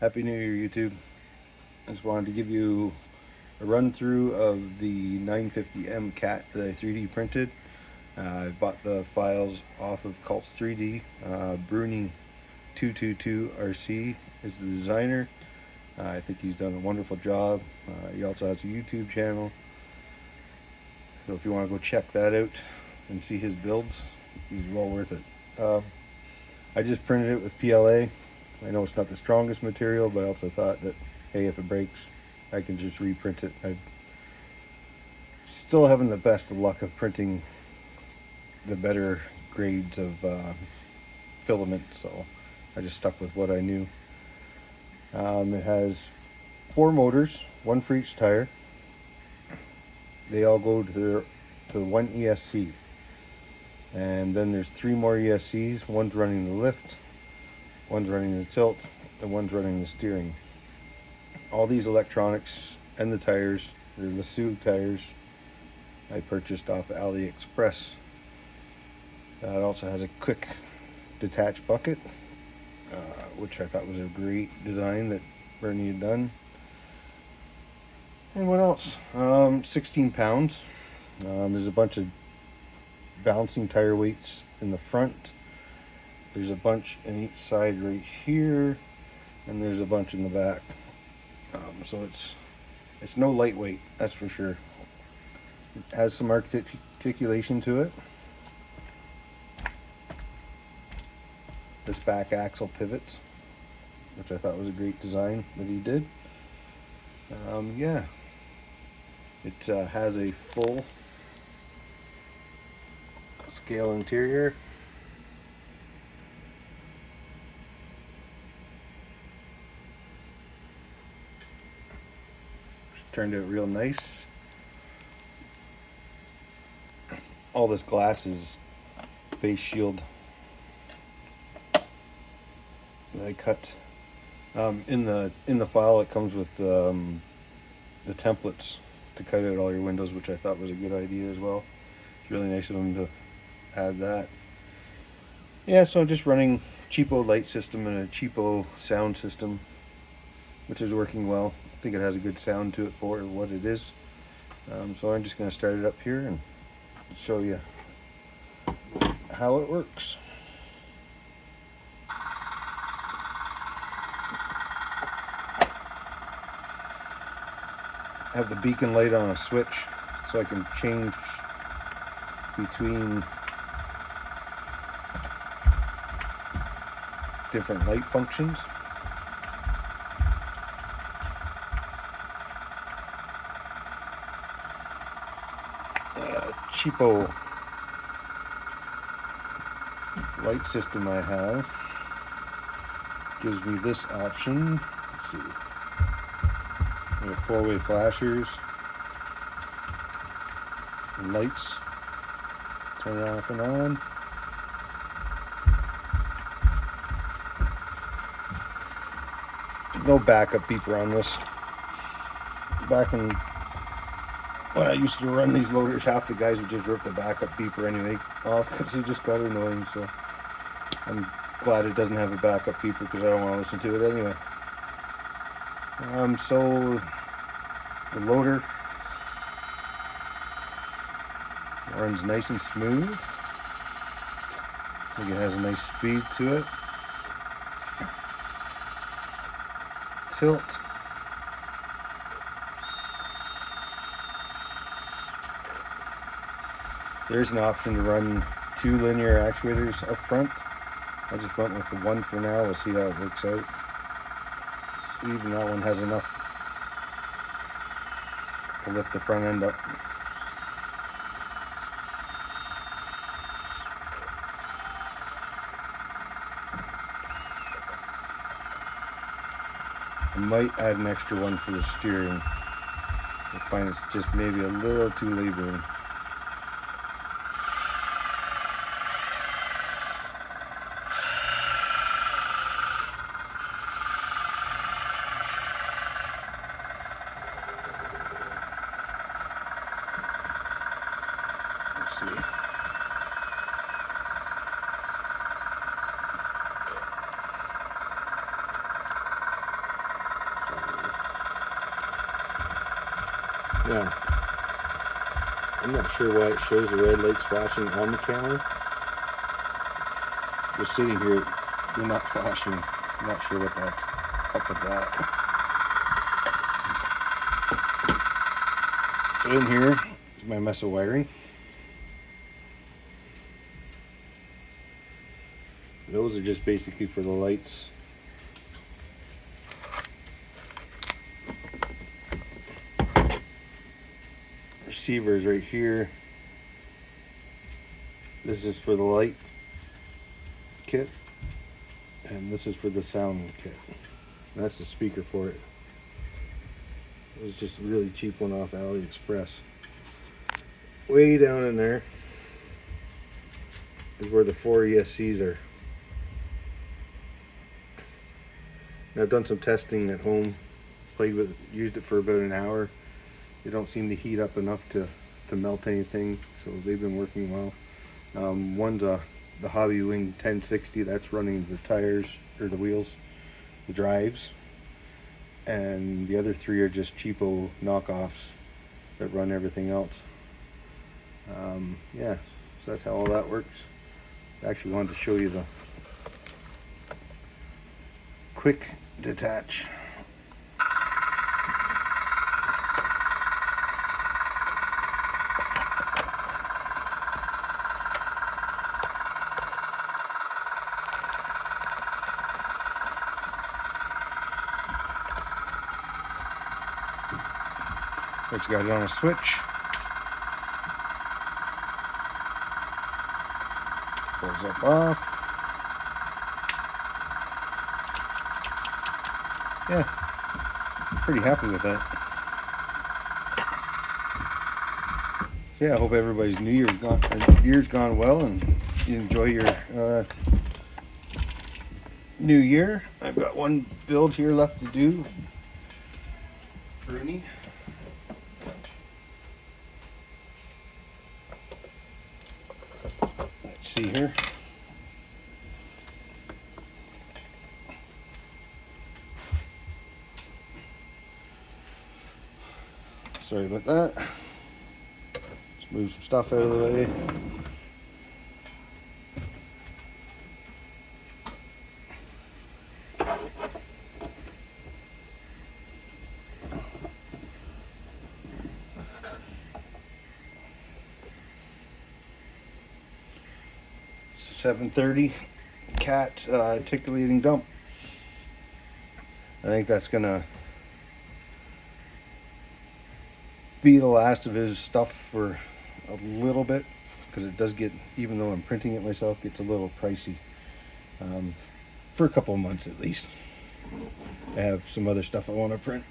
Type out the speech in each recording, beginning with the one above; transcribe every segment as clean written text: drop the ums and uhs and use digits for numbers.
Happy New Year, YouTube. I just wanted to give you a run through of the 950M cat that I 3D printed. I bought the files off of Cults 3D. Bruni 222 RC is the designer. I think he's done a wonderful job. He also has a YouTube channel, so if you want to go check that out and see his builds, he's well worth it. I just printed it with PLA. I know it's not the strongest material, but I also thought that, hey, if it breaks, I can just reprint it. I'm still having the best of luck of printing the better grades of filament, so I just stuck with what I knew. It has 4 motors, 1 for each tire. They all go to one ESC. And then there's 3 more ESCs. One's running the lift, one's running the tilt, and one's running the steering. All these electronics and the tires, they're the Lasue tires I purchased off AliExpress. It also has a quick detached bucket, which I thought was a great design that Bernie had done. And what else? 16 pounds. There's a bunch of balancing tire weights in the front. There's a bunch in each side right here, and there's a bunch in the back. So it's no lightweight, that's for sure. It has some articulation to it. This back axle pivots, which I thought was a great design that he did. Yeah, it has a full scale interior. Turned out real nice. All this glass is face shield that I cut. In the file, it comes with the templates to cut out all your windows, which I thought was a good idea as well. It's really nice of them to add that. Yeah, so I'm just running cheapo light system and a cheapo sound system, which is working well. I think it has a good sound to it for what it is. So I'm just going to start it up here and show you how it works. I have the beacon light on a switch so I can change between different light functions. Cheapo light system I have gives me this option. Let's see. We have 4-way flashers, and lights, turn it off and on. No backup beeper on this. Back in when I used to run these loaders, half the guys would just rip the backup beeper anyway off because it just got annoying. So I'm glad it doesn't have a backup beeper because I don't want to listen to it anyway. So the loader runs nice and smooth. I think it has a nice speed to it. Tilt. There's an option to run 2 linear actuators up front. I just went with the 1 for now. We'll see how it works out. Even that one has enough to lift the front end up. I might add an extra one for the steering. I find it's just maybe a little too laboring. Let's see. Yeah. I'm not sure why it shows the red lights flashing on the camera. Just sitting here, they're not flashing. I'm not sure what that's up with that. So in here is my mess of wiring. Those are just basically for the lights. Receiver is right here. This is for the light kit, and this is for the sound kit. And that's the speaker for it. It was just a really cheap one off AliExpress. Way down in there is where the 4 ESCs are. Now, I've done some testing at home, used it for about an hour. They don't seem to heat up enough to melt anything, so they've been working well. One's the Hobbywing 1060, that's running the tires, or the wheels, the drives. And the other 3 are just cheapo knockoffs that run everything else. Yeah, so that's how all that works. I actually wanted to show you the quick detach. It's got it on a switch. Pulls up off. Yeah, I'm pretty happy with that. Yeah, I hope everybody's year's gone well, and you enjoy your new year. I've got one build here left to do. Rooney. Let's see here. Sorry about that. Just move some stuff out of the way. It's a 730 cat articulating dump. I think that's gonna be the last of his stuff for a little bit, because it does get, even though I'm printing it myself, gets a little pricey for a couple of months at least. I have some other stuff I want to print,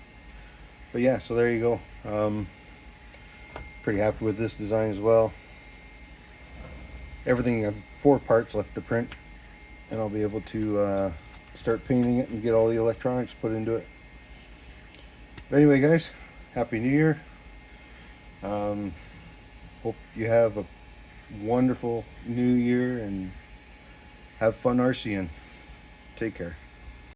but yeah, so there you go. Pretty happy with this design as well. Everything, I have 4 parts left to print, and I'll be able to start painting it and get all the electronics put into it. But anyway, guys, Happy New Year. Hope you have a wonderful new year and have fun RCing. Take care.